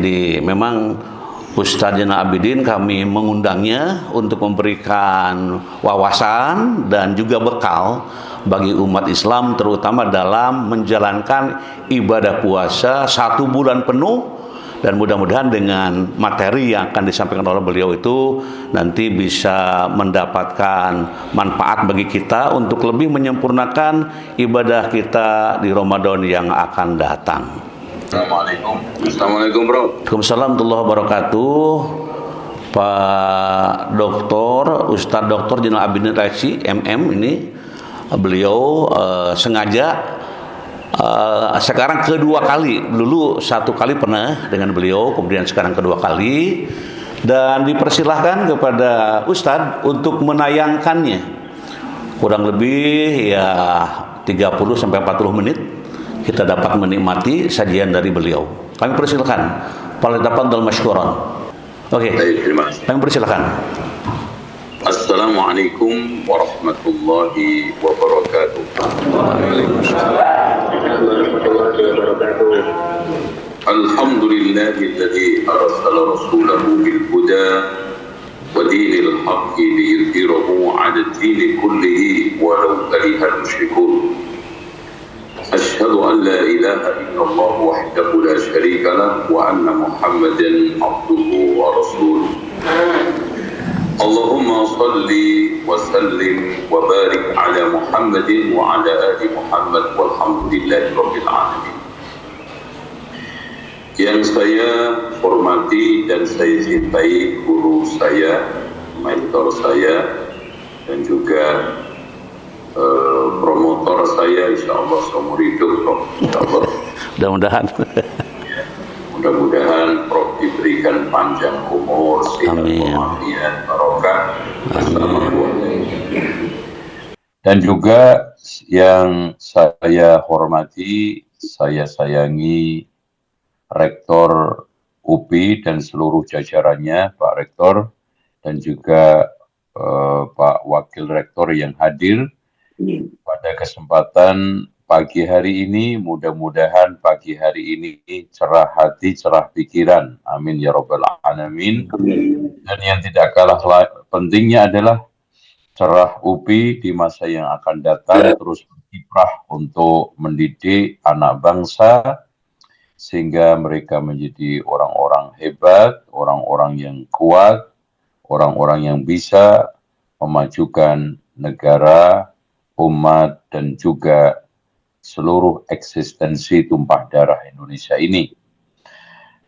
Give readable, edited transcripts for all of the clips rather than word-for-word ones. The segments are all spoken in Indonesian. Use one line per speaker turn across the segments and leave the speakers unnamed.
Jadi memang Ustadz Zainal Abidin kami mengundangnya untuk memberikan wawasan dan juga bekal bagi umat Islam, terutama dalam menjalankan ibadah puasa 1 bulan penuh. Dan mudah-mudahan dengan materi yang akan disampaikan oleh beliau itu nanti bisa mendapatkan manfaat bagi kita untuk lebih menyempurnakan ibadah kita di Ramadan yang akan datang.
Assalamualaikum. Assalamualaikum bro.
Waalaikumsalam warahmatullahi wabarakatuh. Pak Doktor, Ustadz Doktor Zainal Abidin Raisi MM ini beliau sengaja sekarang kedua kali, dulu 1 kali pernah dengan beliau, kemudian sekarang kedua kali, dan dipersilahkan kepada Ustadz untuk menayangkannya kurang lebih ya 30-40 menit kita dapat menikmati sajian dari beliau. Kami persilahkan. Falyatafaddal masykuran. Oke. Kami persilahkan.
Assalamualaikum warahmatullahi wabarakatuh. Alhamdulillahilladzi arsala rasulahu bil huda wa dinil haqqi liyudhhirahu 'ala ad-din kullihi walau karihal musyrikun. Asyhadu an la ilaha illallah wahdahu la syarika lahu wa anna Muhammadan 'abduhu wa rasuluh. Allahumma salli wa sallim wa barik ala Muhammadin wa ala ali Muhammad walhamdulillahi rabbil alamin. Yang saya hormati dan saya cintai guru saya, mentor saya, dan juga promotor saya, insyaallah seumur hidup, insyaallah.
Mudah-mudahan.
Mudah-mudahan Prof diberikan panjang umur, sehat walafiat, barokah bersama keluarga. Dan juga yang saya hormati, saya sayangi Rektor UPI dan seluruh jajarannya, Pak Rektor, dan juga Pak Wakil Rektor yang hadir pada kesempatan pagi hari ini. Mudah-mudahan pagi hari ini cerah hati, cerah pikiran. Amin ya rabbal alamin. Dan yang tidak kalah pentingnya adalah cerah UPI di masa yang akan datang terus berkiprah untuk mendidik anak bangsa sehingga mereka menjadi orang-orang hebat, orang-orang yang kuat, orang-orang yang bisa memajukan negara, umat, dan juga seluruh eksistensi tumpah darah Indonesia ini.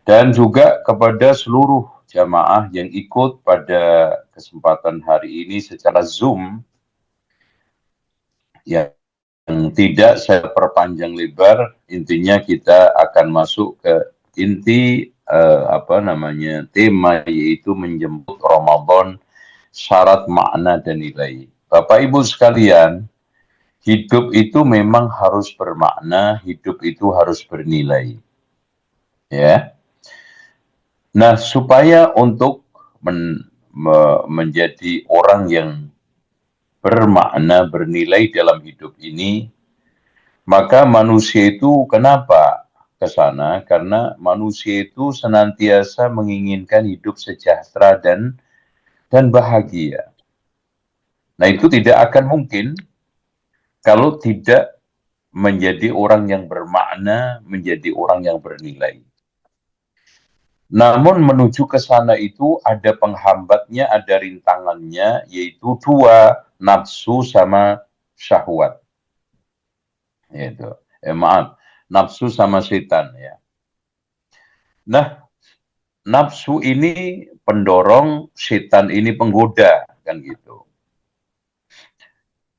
Dan juga kepada seluruh jamaah yang ikut pada kesempatan hari ini secara Zoom, yang tidak saya perpanjang lebar, intinya kita akan masuk ke inti tema, yaitu menjemput Ramadan, syarat, makna, dan nilai. Bapak Ibu sekalian, hidup itu memang harus bermakna, hidup itu harus bernilai. Ya. Nah, supaya untuk menjadi orang yang bermakna, bernilai dalam hidup ini, maka manusia itu kenapa ke sana? Karena manusia itu senantiasa menginginkan hidup sejahtera dan bahagia. Nah, itu tidak akan mungkin kalau tidak menjadi orang yang bermakna, menjadi orang yang bernilai. Namun menuju ke sana itu ada penghambatnya, ada rintangannya, yaitu 2, nafsu sama syahwat. Nafsu sama setan, ya. Nah, nafsu ini pendorong, setan ini penggoda, kan gitu.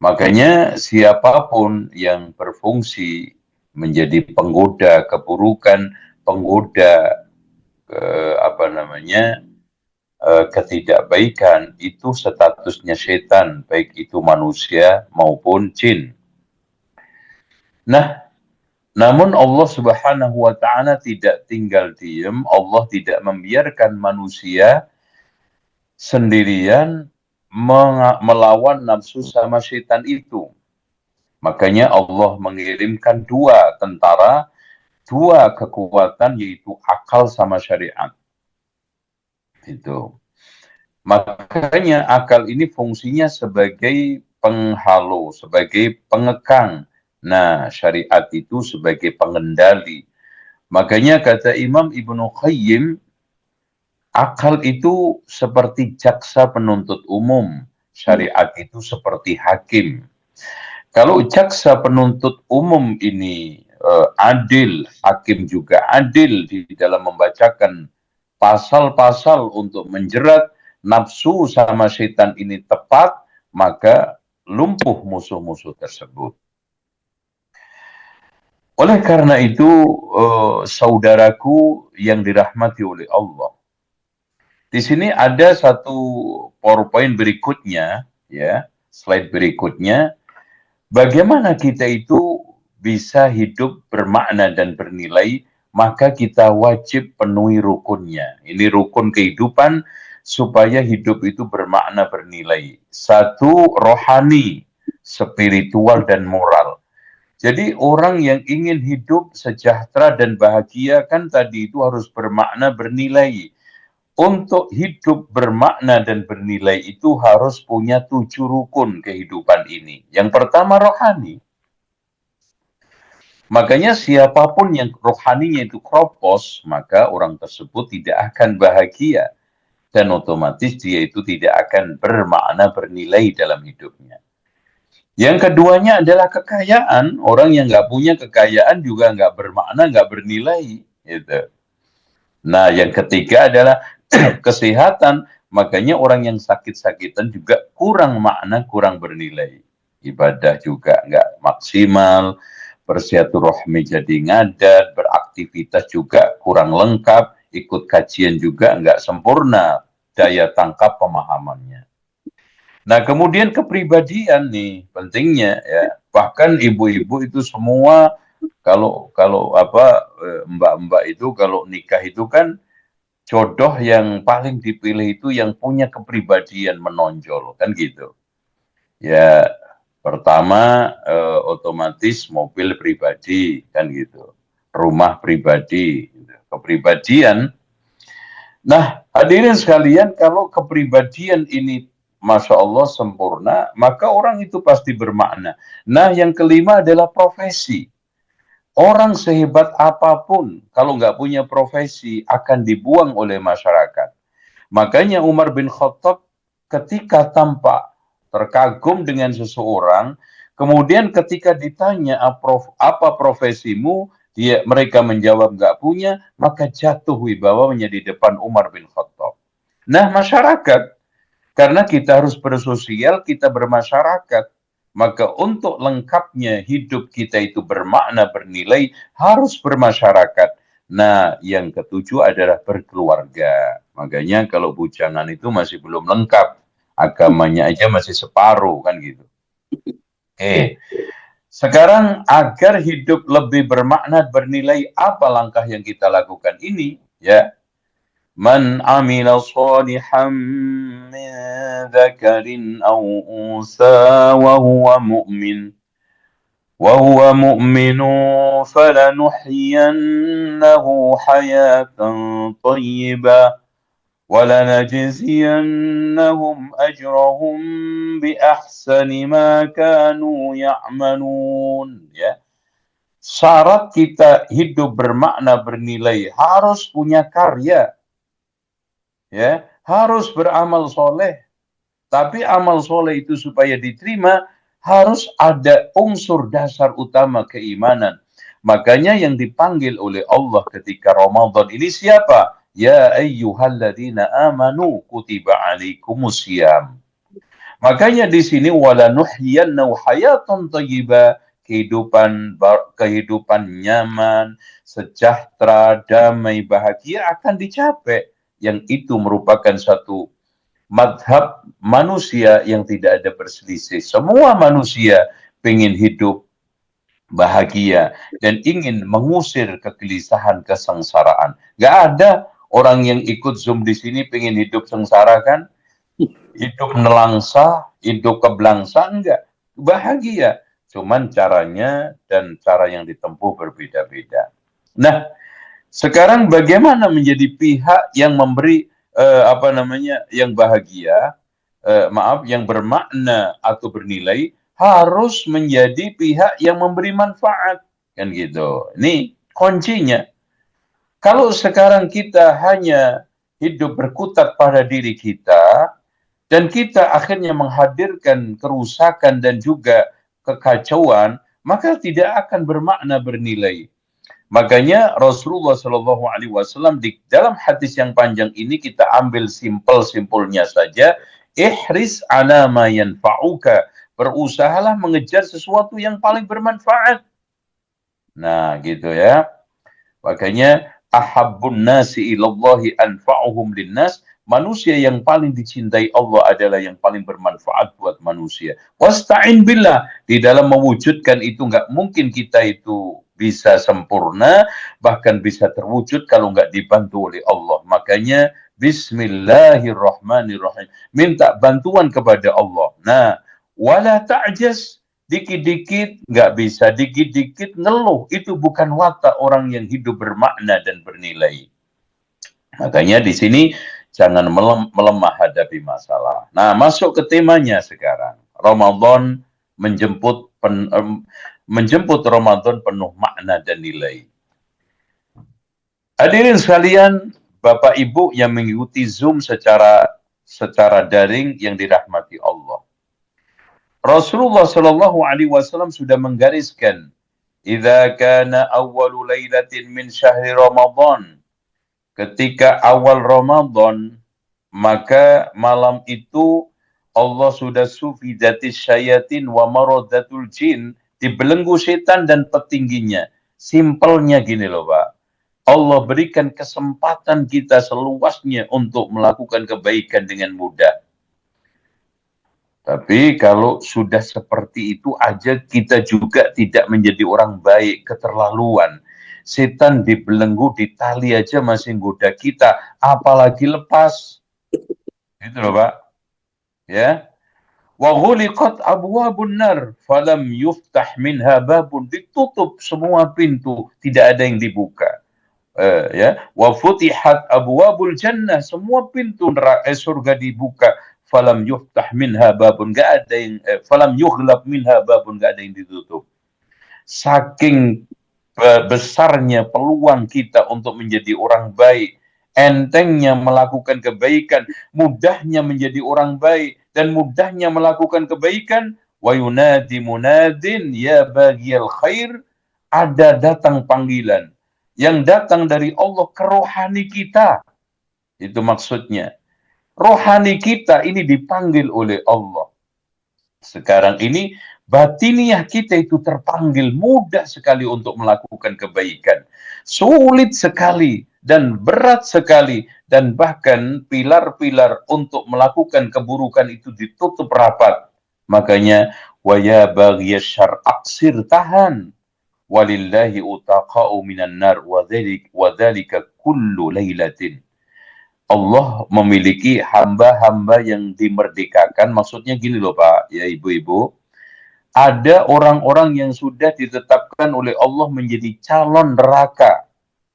Makanya siapapun yang berfungsi menjadi penggoda keburukan, penggoda ketidakbaikan, itu statusnya setan, baik itu manusia maupun jin. Nah, namun Allah Subhanahu wa ta'ala tidak tinggal diam, Allah tidak membiarkan manusia sendirian melawan nafsu sama setan itu. Makanya Allah mengirimkan 2 tentara dua kekuatan, yaitu akal sama syariat. Itu. Makanya akal ini fungsinya sebagai penghalau, sebagai pengekang. Nah, syariat itu sebagai pengendali. Makanya kata Imam Ibnu Qayyim, akal itu seperti jaksa penuntut umum, syariat itu seperti hakim. Kalau jaksa penuntut umum ini adil, hakim juga adil di dalam membacakan pasal-pasal untuk menjerat nafsu sama setan ini tepat, maka lumpuh musuh-musuh tersebut. Oleh karena itu, saudaraku yang dirahmati oleh Allah, di sini ada satu PowerPoint berikutnya, ya, slide berikutnya. Bagaimana kita itu bisa hidup bermakna dan bernilai, maka kita wajib penuhi rukunnya. Ini rukun kehidupan supaya hidup itu bermakna bernilai. Satu, rohani, spiritual, dan moral. Jadi orang yang ingin hidup sejahtera dan bahagia kan tadi itu harus bermakna bernilai. Untuk hidup bermakna dan bernilai itu harus punya 7 rukun kehidupan ini. Yang pertama rohani. Makanya siapapun yang rohaninya itu kropos, maka orang tersebut tidak akan bahagia. Dan otomatis dia itu tidak akan bermakna bernilai dalam hidupnya. Yang keduanya adalah kekayaan. Orang yang nggak punya kekayaan juga nggak bermakna, nggak bernilai. Gitu. Nah, yang ketiga adalah kesehatan. Makanya orang yang sakit-sakitan juga kurang makna, kurang bernilai. Ibadah juga nggak maksimal, bersilaturahmi jadi ngadat, beraktivitas juga kurang lengkap, ikut kajian juga nggak sempurna daya tangkap pemahamannya. Nah, kemudian kepribadian nih pentingnya ya. Bahkan ibu-ibu itu semua kalau mbak-mbak itu kalau nikah itu kan jodoh yang paling dipilih itu yang punya kepribadian menonjol, kan gitu. Ya, pertama otomatis mobil pribadi, kan gitu. Rumah pribadi, gitu. Kepribadian. Nah, hadirin sekalian, kalau kepribadian ini Masya Allah sempurna, maka orang itu pasti bermakna. Nah, yang kelima adalah profesi. Orang sehebat apapun, kalau nggak punya profesi, akan dibuang oleh masyarakat. Makanya Umar bin Khattab ketika tampak terkagum dengan seseorang, kemudian ketika ditanya apa profesimu, mereka menjawab nggak punya, maka jatuh wibawanya di depan Umar bin Khattab. Nah, masyarakat, karena kita harus bersosial, kita bermasyarakat. Maka untuk lengkapnya hidup kita itu bermakna, bernilai, harus bermasyarakat. Nah, yang ketujuh adalah berkeluarga. Makanya kalau bujangan itu masih belum lengkap. Agamanya aja masih separuh, kan gitu. Oke. Sekarang agar hidup lebih bermakna, bernilai, apa langkah yang kita lakukan ini? Ya. Man amila salihan min dzakarin aw unsa wa huwa mu'min falanuhyiyannahu hayatan thayyibah ولنجزينهم أجرهم بأحسن ما كانوا يعملون. Ya. Syarat kita hidup bermakna, bernilai, harus punya karya. Ya, harus beramal soleh. Tapi amal soleh itu supaya diterima, harus ada unsur dasar utama keimanan. Makanya yang dipanggil oleh Allah ketika Ramadan ini siapa? Ya ayyuhalladzina amanu kutiba alaikumusiyam. Makanya di sini walanuhyiyannahu hayatan thayyibah, kehidupan nyaman, sejahtera, damai, bahagia akan dicapai. Yang itu merupakan satu madhab manusia yang tidak ada berselisih. Semua manusia ingin hidup bahagia dan ingin mengusir kegelisahan, kesengsaraan. Gak ada orang yang ikut Zoom di sini pengen hidup sengsara, kan? Hidup nelangsa, hidup keblangsa, enggak. Bahagia. Cuman caranya dan cara yang ditempuh berbeda-beda. Nah, sekarang bagaimana menjadi pihak yang memberi yang bahagia, yang bermakna atau bernilai, harus menjadi pihak yang memberi manfaat, kan gitu. Ini kuncinya. Kalau sekarang kita hanya hidup berkutat pada diri kita, dan kita akhirnya menghadirkan kerusakan dan juga kekacauan, maka tidak akan bermakna bernilai. Makanya Rasulullah Shallallahu Alaihi Wasallam di dalam hadis yang panjang ini kita ambil simpel-simpulnya saja. Ihris ala ma yanfa'uka. Berusahalah mengejar sesuatu yang paling bermanfaat. Nah, gitu ya. Makanya ahabbun nasi ilallahi anfa'uhum linnas. Manusia yang paling dicintai Allah adalah yang paling bermanfaat buat manusia. Wasta'in billah. Di dalam mewujudkan itu nggak mungkin kita itu bisa sempurna, bahkan bisa terwujud kalau nggak dibantu oleh Allah. Makanya Bismillahirrahmanirrahim. Minta bantuan kepada Allah. Nah, wala ta'jas. Dikit-dikit nggak bisa, dikit-dikit ngeluh. Itu bukan watak orang yang hidup bermakna dan bernilai. Makanya di sini jangan melemah hadapi masalah. Nah, masuk ke temanya sekarang. Ramadan menjemput Ramadan penuh makna dan nilai. Hadirin sekalian, Bapak Ibu yang mengikuti Zoom secara daring yang dirahmati Allah. Rasulullah Shallallahu Alaihi Wasallam sudah menggariskan, "Idza kana awwalu lailatin min syahri Ramadan." Ketika awal Ramadan, maka malam itu Allah sudah sufidatis syayatin wa maradatul jin, dibelenggu setan dan petingginya. Simpelnya gini loh, Pak. Allah berikan kesempatan kita seluasnya untuk melakukan kebaikan dengan mudah. Tapi kalau sudah seperti itu aja kita juga tidak menjadi orang baik, keterlaluan. Setan dibelenggu, ditali aja masih goda kita, apalagi lepas. Gitu loh, Pak. Ya. Wa ghuliqat abwabun nar falam yuftah minha babun, ditutup semua pintu, tidak ada yang dibuka. Ya, wa futihat abwabul jannah, semua pintu surga dibuka. Falam yuftah minha babun, enggak ada yang falam yughlab minha babun, enggak ada yang ditutup. Saking besarnya peluang kita untuk menjadi orang baik, entengnya melakukan kebaikan, mudahnya menjadi orang baik dan mudahnya melakukan kebaikan. Wa yunadi munadin ya baghiyal khair, ada datang panggilan yang datang dari Allah ke rohani kita. Itu maksudnya. Rohani kita ini dipanggil oleh Allah. Sekarang ini batiniah kita itu terpanggil, mudah sekali untuk melakukan kebaikan. Sulit sekali dan berat sekali, dan bahkan pilar-pilar untuk melakukan keburukan itu ditutup rapat. Makanya wa ya baghiyasy syarr aqsir, tahan. Walillahi utaqa'u minan nar wa dzalika kullu lailatin. Allah memiliki hamba-hamba yang dimerdekakan. Maksudnya gini loh Pak, ya ibu-ibu. Ada orang-orang yang sudah ditetapkan oleh Allah menjadi calon neraka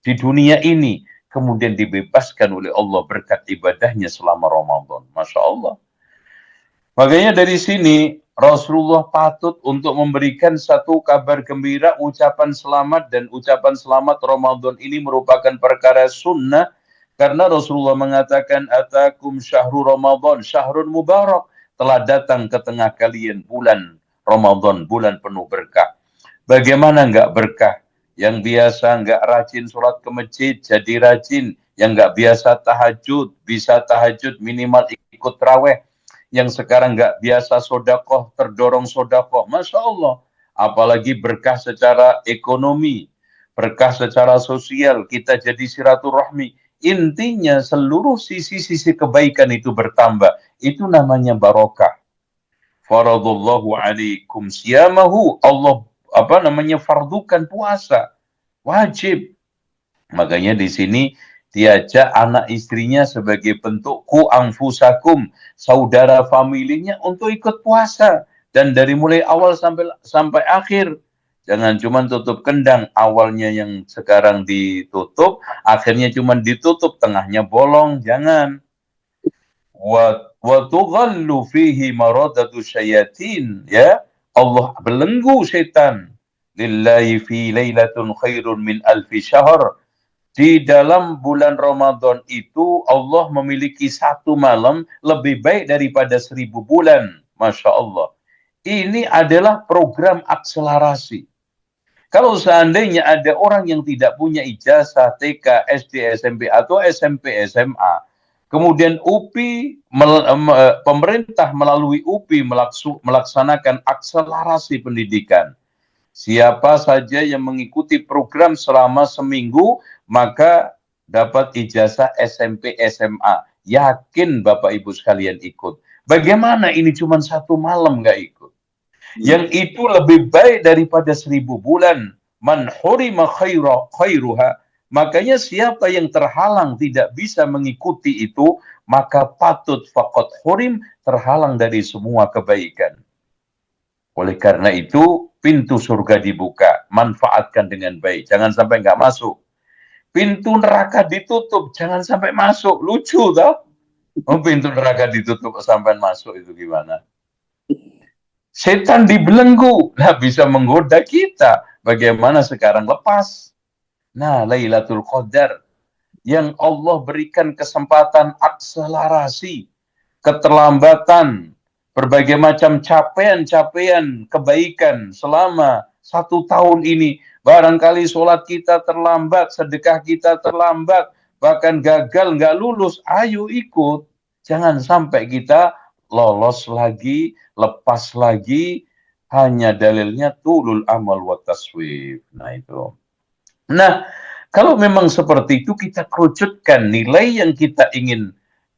di dunia ini, kemudian dibebaskan oleh Allah berkat ibadahnya selama Ramadan. Masya Allah. Makanya dari sini Rasulullah patut untuk memberikan satu kabar gembira, ucapan selamat, dan ucapan selamat Ramadan ini merupakan perkara sunnah. Karena Rasulullah mengatakan, atakum syahrul Ramadan, syahrun mubarak, telah datang ke tengah kalian bulan Ramadan, bulan penuh berkah. Bagaimana enggak berkah? Yang biasa enggak rajin sholat ke masjid, jadi rajin. Yang enggak biasa tahajud, bisa tahajud minimal ikut tarawih. Yang sekarang enggak biasa sodakoh, terdorong sodakoh. Masya Allah. Apalagi berkah secara ekonomi, berkah secara sosial, kita jadi silaturahmi. Intinya seluruh sisi-sisi kebaikan itu bertambah. Itu namanya barokah. Faradallahu alaikum siyamahu. Allah fardukan puasa. Wajib. Makanya di sini diajak anak istrinya sebagai bentuk ku anfusakum, saudara familinya, untuk ikut puasa. Dan dari mulai awal sampai akhir. Jangan cuma tutup kendang, awalnya yang sekarang ditutup, akhirnya cuma ditutup, tengahnya bolong, jangan. Wa tughallu fihi maradatu syayatin, ya. Allah belenggu setan. Lillahi fi lailatun khairun min alfi syahr. Di dalam bulan Ramadan itu Allah memiliki satu malam lebih baik daripada 1000 bulan. Masya Allah. Ini adalah program akselerasi. Kalau seandainya ada orang yang tidak punya ijazah TK, SD, SMP, atau SMP, SMA, kemudian UPI, pemerintah melalui UPI melaksanakan akselerasi pendidikan. Siapa saja yang mengikuti program selama seminggu, maka dapat ijazah SMP, SMA. Yakin Bapak Ibu sekalian ikut. Bagaimana ini cuma satu malam nggak ikut? Yang itu lebih baik daripada 1000 bulan. Man hurima khairuha. Makanya siapa yang terhalang tidak bisa mengikuti itu, maka patut faqad hurim, terhalang dari semua kebaikan. Oleh karena itu, pintu surga dibuka, manfaatkan dengan baik. Jangan sampai nggak masuk. Pintu neraka ditutup, jangan sampai masuk. Lucu tau? Oh, pintu neraka ditutup sampai masuk itu gimana? Setan dibelenggu, nah bisa menggoda kita. Bagaimana sekarang lepas? Nah, Lailatul Qadar yang Allah berikan kesempatan akselerasi, keterlambatan, berbagai macam capaian-capaian kebaikan selama 1 tahun ini. Barangkali sholat kita terlambat, sedekah kita terlambat, bahkan gagal, nggak lulus. Ayo ikut. Jangan sampai kita lolos lagi, lepas lagi, hanya dalilnya tulul amal wa taswif. Nah itu. Nah, kalau memang seperti itu, kita kerucutkan nilai yang kita ingin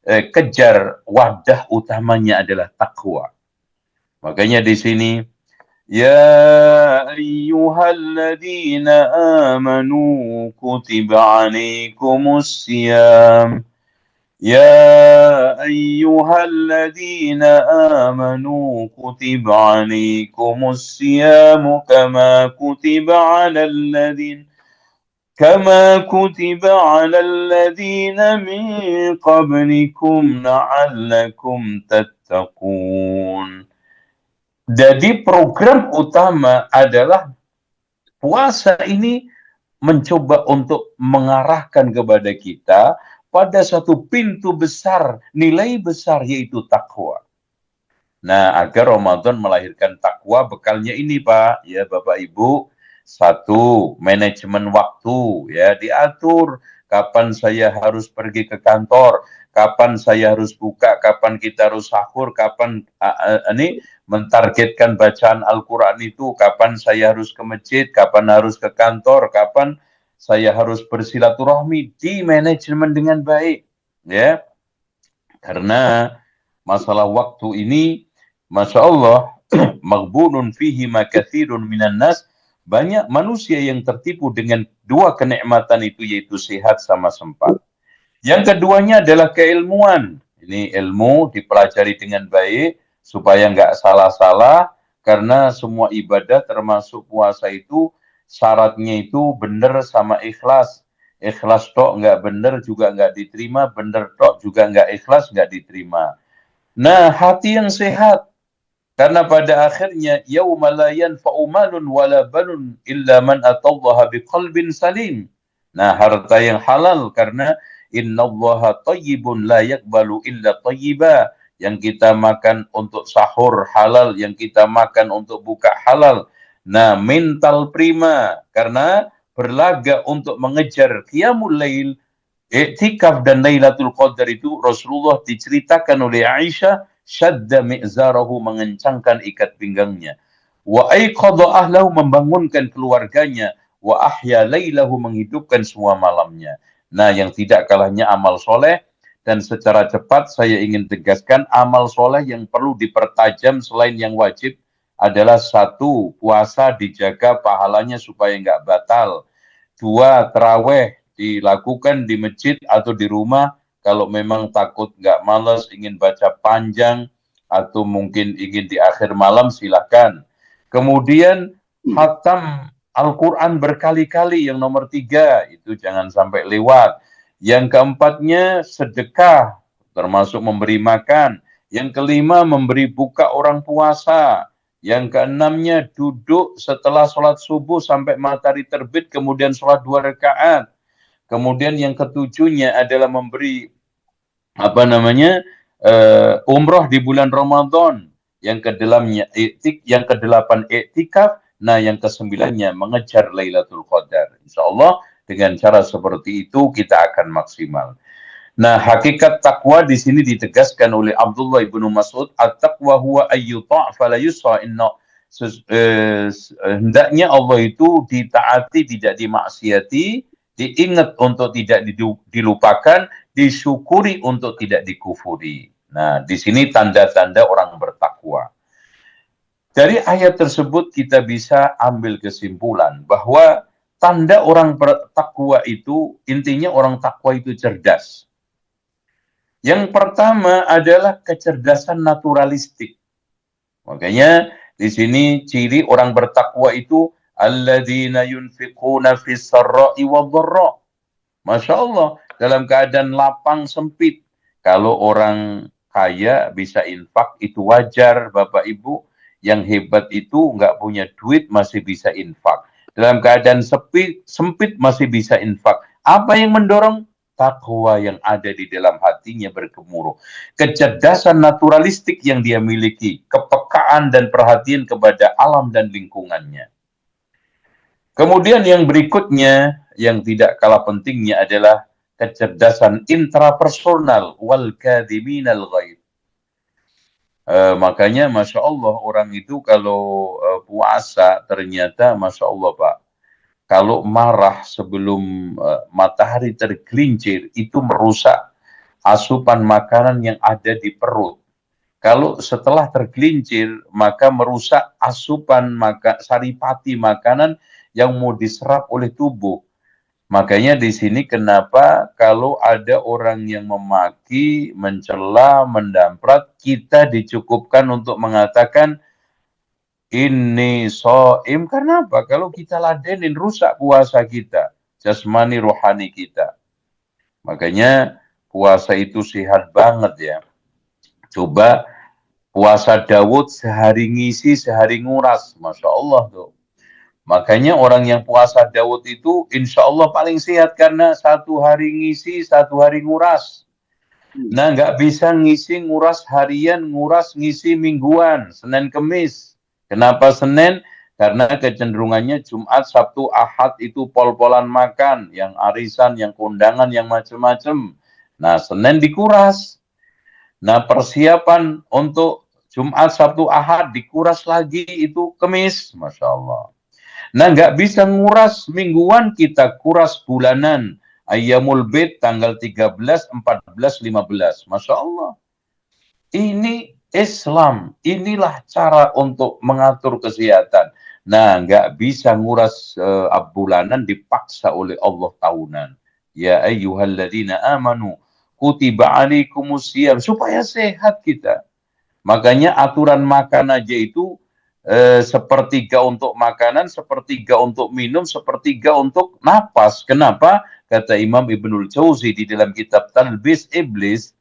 kejar, wadah utamanya adalah takwa. Makanya di sini, ya ayyuhalladzina amanu kutiba alaikumus siyam. يا أيها الذين آمنوا كتب عليكم الصيام كما كتب على الذين من قبلكم لعلكم تتقون. Jadi program utama adalah puasa ini mencoba untuk mengarahkan kepada kita pada satu pintu besar, nilai besar, yaitu takwa. Nah, agar Ramadan melahirkan takwa, bekalnya ini Pak, ya Bapak Ibu. Satu, manajemen waktu, ya diatur. Kapan saya harus pergi ke kantor, kapan saya harus buka, kapan kita harus sahur, kapan ini mentargetkan bacaan Al-Quran itu, kapan saya harus ke masjid, kapan harus ke kantor, kapan saya harus bersilaturahmi, di manajemen dengan baik, ya. Karena masalah waktu ini, Masya Allah, maghbunun fihi ma katsirun minan nas, banyak manusia yang tertipu dengan dua kenikmatan itu, yaitu sehat sama sempat. Yang keduanya adalah keilmuan. Ini ilmu dipelajari dengan baik, supaya nggak salah-salah, karena semua ibadah termasuk puasa itu, syaratnya itu benar sama ikhlas. Ikhlas tok nggak benar juga nggak diterima, benar tok juga nggak ikhlas nggak diterima. Nah, hati yang sehat. Karena pada akhirnya, yauma la yanfa'u malun wala banun illa man atallaha biqalbin salim. Nah, harta yang halal, karena innallaha thayyibun la yaqbalu illa thayyiba. Yang kita makan untuk sahur halal, yang kita makan untuk buka halal. Nah, mental prima, karena berlaga untuk mengejar qiyamul lail, i'tikaf dan Lailatul Qadar itu, Rasulullah diceritakan oleh Aisyah, syadda mi'zarahu, mengencangkan ikat pinggangnya. Wa aiqadha ahlahu, membangunkan keluarganya. Wa ahya lailahu, menghidupkan semua malamnya. Nah, yang tidak kalahnya amal soleh. Dan secara cepat saya ingin tegaskan, amal soleh yang perlu dipertajam selain yang wajib adalah: satu, puasa dijaga pahalanya supaya nggak batal. Dua, taraweh dilakukan di masjid atau di rumah. Kalau memang takut nggak malas, ingin baca panjang, atau mungkin ingin di akhir malam, silakan. Kemudian Khatam Al-Quran berkali-kali, yang nomor 3 itu jangan sampai lewat. Yang keempatnya sedekah, termasuk memberi makan. Yang kelima memberi buka orang puasa. Yang keenamnya duduk setelah sholat subuh sampai matahari terbit, kemudian sholat 2 rakaat. Kemudian yang ketujuhnya adalah memberi umroh di bulan Ramadan. Yang kedelapan iktikaf. Nah, yang kesembilannya mengejar Lailatul Qadar. Insya Allah dengan cara seperti itu kita akan maksimal. Nah, hakikat takwa di sini ditegaskan oleh Abdullah ibnu Mas'ud, at-taqwa huwa ayyuta' fala yusra inna. Hendaknya Allah itu ditaati, tidak dimaksiati, diingat untuk tidak dilupakan, disyukuri untuk tidak dikufuri. Nah, di sini tanda-tanda orang bertakwa. Dari ayat tersebut kita bisa ambil kesimpulan bahwa tanda orang bertakwa itu, intinya orang takwa itu cerdas. Yang pertama adalah kecerdasan naturalistik. Makanya di sini ciri orang bertakwa itu alladzina yunfiquna fis sarra'i wadh-dharra. Masya Allah, dalam keadaan lapang sempit. Kalau orang kaya bisa infak, itu wajar, Bapak Ibu. Yang hebat itu nggak punya duit masih bisa infak. Dalam keadaan sempit masih bisa infak. Apa yang mendorong? Takwa yang ada di dalam hatinya bergemuruh. Kecerdasan naturalistik yang dia miliki. Kepekaan dan perhatian kepada alam dan lingkungannya. Kemudian yang berikutnya, yang tidak kalah pentingnya adalah kecerdasan intrapersonal wal kadhiminal ghaib. Makanya Masya Allah, orang itu kalau puasa ternyata Masya Allah Pak, kalau marah sebelum matahari tergelincir itu merusak asupan makanan yang ada di perut. Kalau setelah tergelincir maka merusak asupan saripati makanan yang mau diserap oleh tubuh. Makanya di sini kenapa kalau ada orang yang memaki, mencela, mendamprat, kita dicukupkan untuk mengatakan ini so'im. Karena apa? Kalau kita ladenin, rusak puasa kita, jasmani rohani kita. Makanya puasa itu sehat banget ya. Coba puasa Daud sehari ngisi, sehari nguras. Masya Allah tuh. Makanya orang yang puasa Daud itu insya Allah paling sehat karena 1 hari ngisi, 1 hari nguras. Nah, nggak bisa ngisi, nguras harian, nguras ngisi mingguan, Senin Kemis. Kenapa Senin? Karena kecenderungannya Jumat, Sabtu, Ahad itu pol-polan makan, yang arisan, yang kondangan, yang macam-macam. Nah, Senin dikuras. Nah, persiapan untuk Jumat, Sabtu, Ahad dikuras lagi itu Kemis. Masya Allah. Nah, nggak bisa nguras mingguan, kita kuras bulanan. Ayyamul Bid tanggal 13, 14, 15. Masya Allah. Ini Islam. Inilah cara untuk mengatur kesehatan. Nah, nggak bisa nguras bulanan, dipaksa oleh Allah tahunan. Ya ayyuhalladzina amanu kutiba alaikumusiyam. Supaya sehat kita. Makanya aturan makan aja itu sepertiga untuk makanan, sepertiga untuk minum, sepertiga untuk napas. Kenapa? Kata Imam Ibnul Jauzi di dalam kitab Talbis Iblis,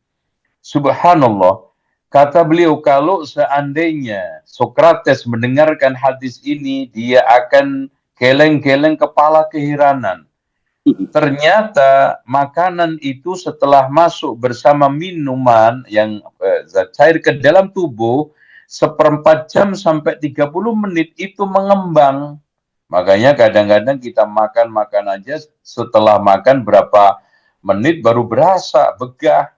subhanallah, kata beliau, kalau seandainya Sokrates mendengarkan hadis ini, dia akan geleng-geleng kepala keheranan. Ternyata makanan itu setelah masuk bersama minuman yang zat cair ke dalam tubuh, 1/4 jam sampai 30 menit itu mengembang. Makanya kadang-kadang kita makan aja, setelah makan berapa menit baru berasa begah.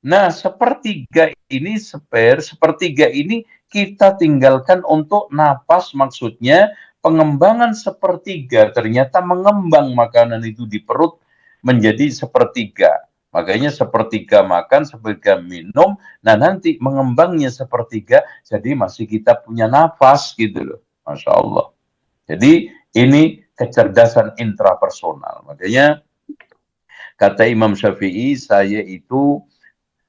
Nah, sepertiga ini kita tinggalkan untuk napas, maksudnya pengembangan sepertiga. Ternyata mengembang makanan itu di perut menjadi sepertiga. Makanya sepertiga makan, sepertiga minum. Nah, nanti mengembangnya sepertiga, jadi masih kita punya nafas gitu loh. Masya Allah. Jadi ini kecerdasan intrapersonal. Makanya kata Imam Syafi'i, saya itu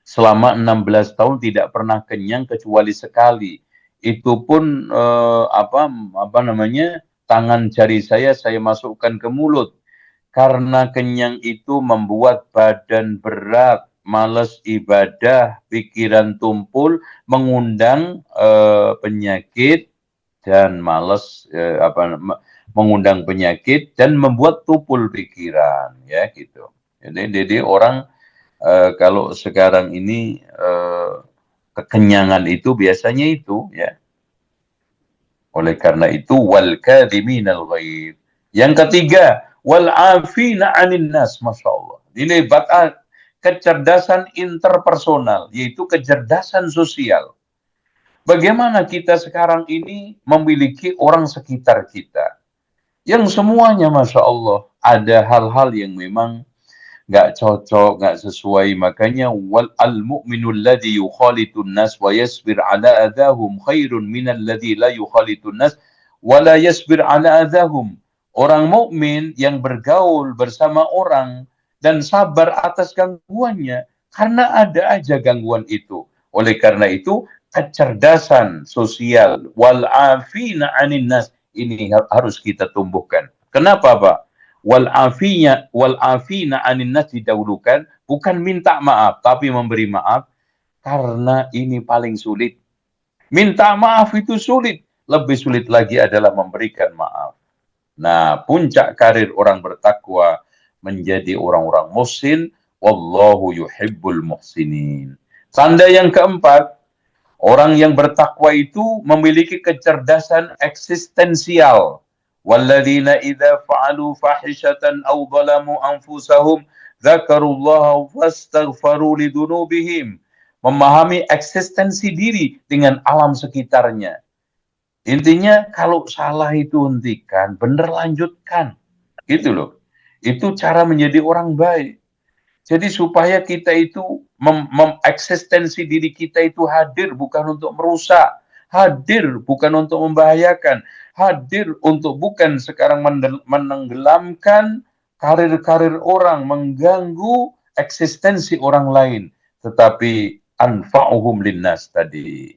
selama 16 tahun tidak pernah kenyang kecuali sekali. Itu pun tangan jari saya masukkan ke mulut. Karena kenyang itu membuat badan berat, malas ibadah, pikiran tumpul, mengundang penyakit dan malas mengundang penyakit dan membuat tupul pikiran, ya gitu. Jadi orang kalau sekarang ini kekenyangan itu biasanya itu, ya. Oleh karena itu wal kadhiminal ghaidh. Yang ketiga, wal afina 'anil nas, masyaallah. Ini kecerdasan interpersonal, yaitu kecerdasan sosial. Bagaimana kita sekarang ini memiliki orang sekitar kita yang semuanya Masya Allah ada hal-hal yang memang nggak cocok, nggak sesuai. Makanya wal al-mu'minul ladzi yukhalitun nas wa yasbir ala adahum khairun minal ladzi la yukhalitun nas wa la yasbir ala adahum. Orang mukmin yang bergaul bersama orang dan sabar atas gangguannya, karena ada aja gangguan itu. Oleh karena itu kecerdasan sosial wal afina 'anin nas ini harus kita tumbuhkan. Kenapa, Pak? Wal afina 'anin nas didahulukan, bukan minta maaf tapi memberi maaf, karena ini paling sulit. Minta maaf itu sulit, lebih sulit lagi adalah memberikan maaf. Nah, puncak karir orang bertakwa menjadi orang-orang muhsin, wallahu yuhibbul muhsinin. Tanda yang keempat, orang yang bertakwa itu memiliki kecerdasan eksistensial. Walladzina idza fa'alu fahishatan aw zalamu anfusahum dzakarullaha fastaghfaru lidzunubihim. Memahami eksistensi diri dengan alam sekitarnya. Intinya kalau salah itu hentikan, benar lanjutkan. Gitu loh. Itu cara menjadi orang baik. Jadi supaya kita itu eksistensi diri kita itu hadir bukan untuk merusak, hadir bukan untuk membahayakan, hadir untuk bukan sekarang menenggelamkan karir-karir orang, mengganggu eksistensi orang lain, tetapi anfa'uhum linnas tadi.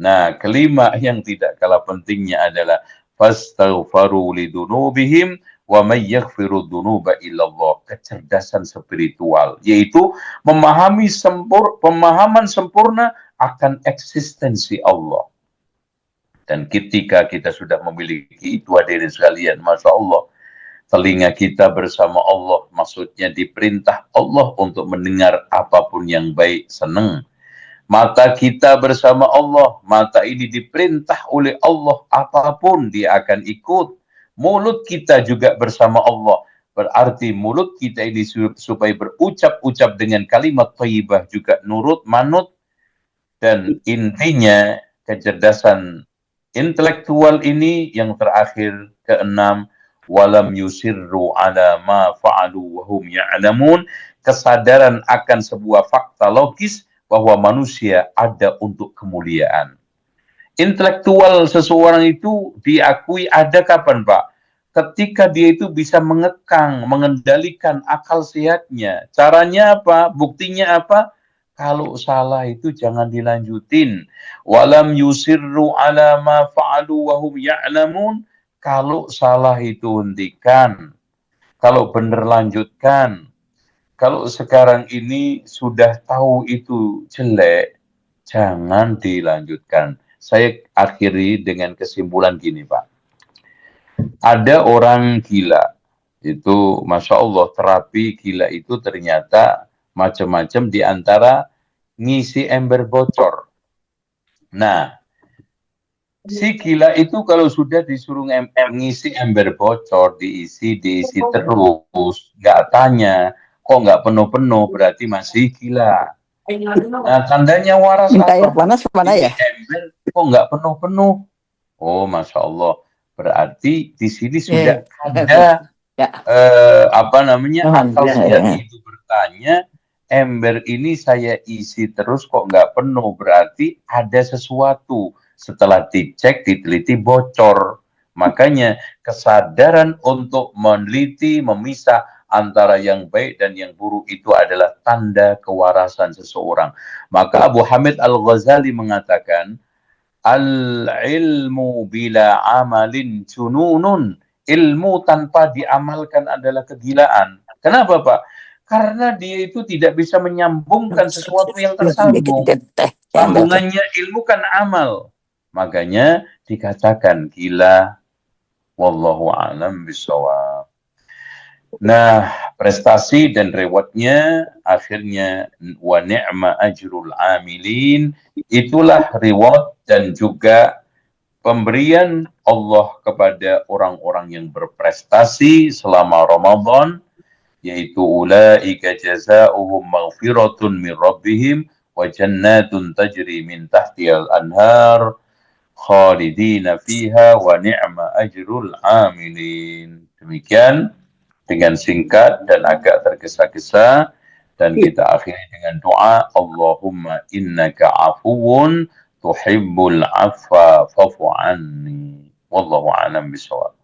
Nah, kelima yang tidak kalah pentingnya adalah fastaghfaru lidunubihim wa may yaghfiru dzunuba illallah, kecerdasan spiritual, yaitu pemahaman sempurna akan eksistensi Allah. Dan ketika kita sudah memiliki itu, hadirin sekalian, Masya Allah, telinga kita bersama Allah, maksudnya diperintah Allah untuk mendengar apapun yang baik, senang. Mata kita bersama Allah, mata ini diperintah oleh Allah, apapun dia akan ikut. Mulut kita juga bersama Allah, berarti mulut kita ini supaya berucap-ucap dengan kalimat thayyibah juga nurut, manut. Dan intinya kecerdasan intelektual ini yang terakhir, keenam, walam yusirru ala ma fa'alu wa hum ya'lamun, kesadaran akan sebuah fakta logis bahwa manusia ada untuk kemuliaan. Intelektual seseorang itu diakui ada kapan, Pak? Ketika dia itu bisa mengekang, mengendalikan akal sehatnya. Caranya apa? Buktinya apa? Kalau salah itu jangan dilanjutin. Walam yusirru ala ma fa'alu wa hum ya'lamun. Kalau salah itu hentikan. Kalau benar lanjutkan. Kalau sekarang ini sudah tahu itu jelek, jangan dilanjutkan. Saya akhiri dengan kesimpulan gini, Pak. Ada orang gila, itu Masya Allah, terapi gila itu ternyata macam-macam, diantara ngisi ember bocor. Nah, si gila itu kalau sudah disuruh ngisi ember bocor, diisi terus, nggak tanya, kok nggak penuh-penuh, berarti masih gila. Nah, tandanya waras
minta air panas mana ya?
Ember kok nggak penuh-penuh. Oh, Masya Allah. Berarti di sini sudah ada akal sehat itu bertanya, ember ini saya isi terus kok nggak penuh, berarti ada sesuatu. Setelah dicek, diteliti, bocor. Makanya kesadaran untuk meneliti, memisah antara yang baik dan yang buruk itu adalah tanda kewarasan seseorang. Maka Abu Hamid Al-Ghazali mengatakan, al-ilmu bila amalin jununun. Ilmu tanpa diamalkan adalah kegilaan. Kenapa, Pak? Karena dia itu tidak bisa menyambungkan sesuatu yang tersambung. Sambungannya ilmu kan amal. Makanya dikatakan gila. Wallahu a'lam bishawab. Nah, prestasi dan rewardnya akhirnya wa ni'ma ajrul amilin, itulah reward dan juga pemberian Allah kepada orang-orang yang berprestasi selama Ramadan, yaitu ulaika jazaohum maghfiratun min rabbihim wa jannatun tajri min tahtihal anhar khalidina fiha wa ni'ma ajrul amilin. Demikian dengan singkat dan agak tergesa-gesa, dan kita akhiri dengan doa, Allahumma innaka afuwun tuhibbul afwa fa'fu anni. Wallahu a'lam bishawab.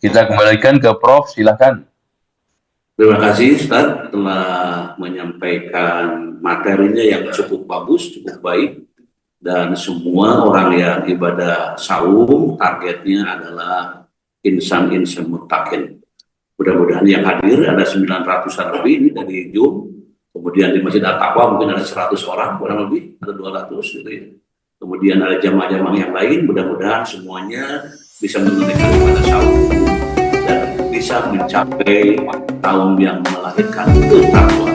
Kita kembalikan ke Prof, silakan.
Terima kasih Ustaz telah menyampaikan materinya yang cukup bagus, cukup baik, dan semua orang yang ibadah saum targetnya adalah insan-insan muttaqin. Mudah-mudahan yang hadir ada 900-an lebih ini dari Zoom. Kemudian di Masjid At-Taqwa mungkin ada 100 orang kurang lebih, ada 200 gitu ya. Kemudian ada jamaah-jamaah yang lain, mudah-mudahan semuanya bisa menunaikan ibadah saum dan bisa mencapai tahun yang melahirkan takwa.